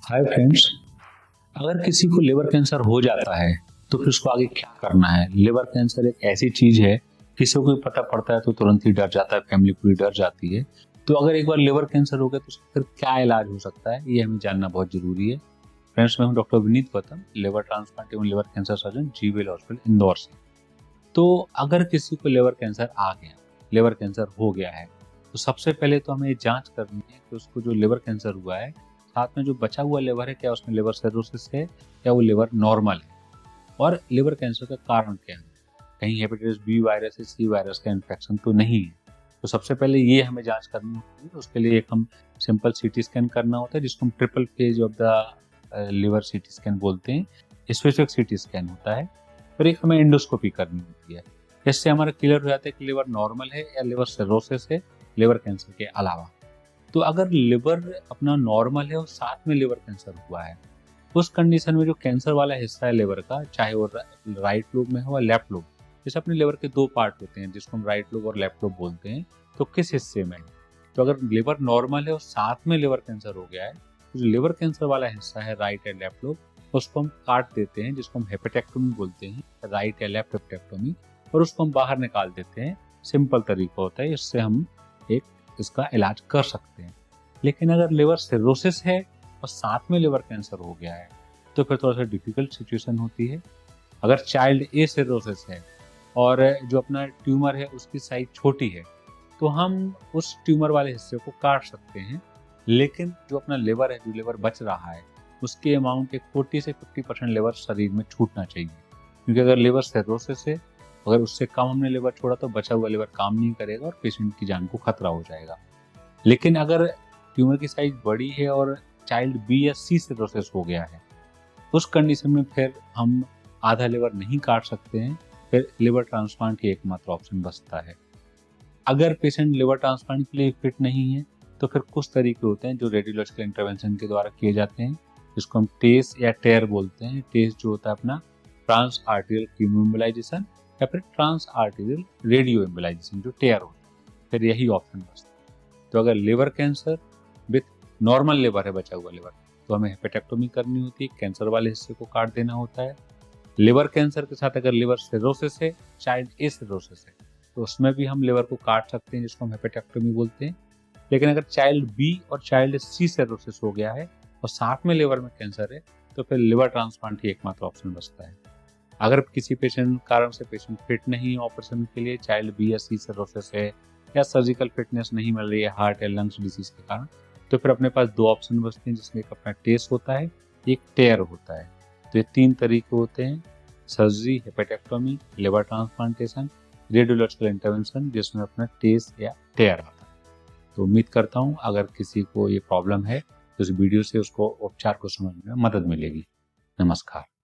Hi friends. अगर किसी को लिवर कैंसर हो जाता है तो फिर उसको आगे क्या करना है। लिवर कैंसर एक ऐसी चीज है, किसी को पता पड़ता है तो तुरंत ही डर जाता है, फैमिली पूरी डर जाती है। तो अगर एक बार लिवर कैंसर हो गया तो उसका फिर क्या इलाज हो सकता है, ये हमें जानना बहुत जरूरी है। फ्रेंड्स, मैं हूं doctor Vineet Gautam, liver transplant एवं liver cancer surgeon, GVL hospital Indore से। तो अगर किसी को लिवर कैंसर आ गया, लिवर कैंसर हो गया है, तो सबसे पहले तो हमें जांच करनी है कि उसको जो लिवर कैंसर हुआ है, साथ में जो बचा हुआ लिवर है, क्या उसमें लिवर सिरोसिस है या वो लिवर नॉर्मल है, और लिवर कैंसर का कारण क्या है। कहीं हेपेटाइटिस बी वायरस या सी वायरस का इन्फेक्शन तो नहीं है। तो सबसे पहले ये हमें जांच करनी होती है। उसके लिए एक हम सिंपल सीटी स्कैन करना होता है, जिसको हम triple phase of the liver CT scan बोलते हैं। स्पेसिफिक सीटी स्कैन होता है। फिर एक हमें एंडोस्कोपी करनी होती है। इससे हमारा क्लियर हो जाता है कि लिवर नॉर्मल है या लिवर सिरोसिस है, लिवर कैंसर के अलावा। तो अगर लिवर अपना नॉर्मल है और साथ में लिवर कैंसर हुआ है, उस कंडीशन में जो कैंसर वाला हिस्सा है लिवर का, चाहे वो राइट लोब में हो या लेफ्ट लोब, जैसे अपने लिवर के दो पार्ट होते हैं जिसको हम राइट लोब और लेफ्ट लोब बोलते हैं, तो किस हिस्से में है। तो अगर लिवर नॉर्मल है और साथ में लिवर कैंसर हो गया है, तो जो लिवर कैंसर वाला हिस्सा है राइट या लेफ्ट लोब, उसको हम काट देते हैं, जिसको हम हेपेटेक्टोमी बोलते हैं, राइट या लेफ्ट हेपेटेक्टोमी, और उसको हम बाहर निकाल देते हैं। सिंपल तरीका होता है, इससे हम एक इसका इलाज कर सकते हैं। लेकिन अगर लिवर सिरोसिस है और साथ में लिवर कैंसर हो गया है, तो फिर थोड़ा सा डिफिकल्ट सिचुएशन होती है। अगर चाइल्ड ए सिरोसिस है और जो अपना ट्यूमर है उसकी साइज छोटी है, तो हम उस ट्यूमर वाले हिस्से को काट सकते हैं। लेकिन जो अपना लिवर है, जो लिवर बच रहा है, उसके अमाउंट के 40 से 50% लिवर शरीर में छूटना चाहिए। क्योंकि अगर लिवर सिरोसिस है, अगर उससे कम हमने लिवर छोड़ा तो बचा हुआ लिवर काम नहीं करेगा और पेशेंट की जान को खतरा हो जाएगा। लेकिन अगर ट्यूमर की साइज बड़ी है और चाइल्ड बी या सी सिरोसिस हो गया है, उस कंडीशन में फिर हम आधा लिवर नहीं काट सकते हैं। फिर लिवर ट्रांसप्लांट ही एकमात्र ऑप्शन बचता है। अगर पेशेंट लिवर ट्रांसप्लांट के लिए फिट नहीं है, तो फिर कुछ तरीके होते हैं जो रेडियोलॉजिकल इंटरवेंशन के द्वारा किए जाते हैं, जिसको हम टेस या टेयर बोलते हैं। टेस जो होता है अपना ट्रांस आर्टेरियल कीमोएम्बोलाइजेशन, या फिर ट्रांस आर्टेरियल रेडियो एम्बोलाइजेशन जो टेयर होता है। फिर यही ऑप्शन बचता है। तो अगर liver cancer with normal liver है, बचा हुआ लिवर, तो हमें हेपेटेक्टोमी करनी होती है, कैंसर वाले हिस्से को काट देना होता है। लिवर कैंसर के साथ अगर लिवर सिरोसिस है, चाइल्ड ए सिरोसिस है, तो उसमें भी हम लिवर को काट सकते हैं, जिसको हम हेपेटेक्टोमी बोलते हैं। लेकिन अगर चाइल्ड बी और चाइल्ड सी सिरोसिस हो गया है और साथ में लिवर में कैंसर है, तो फिर लिवर ट्रांसप्लांट ही एकमात्र ऑप्शन बचता है। अगर किसी पेशेंट कारण से पेशेंट फिट नहीं है ऑपरेशन के लिए, चाइल्ड बी या सी सिरोसिस है, या सर्जिकल फिटनेस नहीं मिल रही है हार्ट या लंग्स डिजीज के कारण, तो फिर अपने पास दो ऑप्शन बचते हैं, जिसमें एक अपना टेस्ट होता है, एक टेयर होता है। तो ये तीन तरीके होते हैं: surgery, hepatectomy, liver transplantation, radiological intervention, जिसमें अपना टेस्ट या टेयर आता है। तो उम्मीद करता हूँ अगर किसी को ये प्रॉब्लम है तो इस वीडियो से उसको उपचार को समझने में मदद मिलेगी। नमस्कार।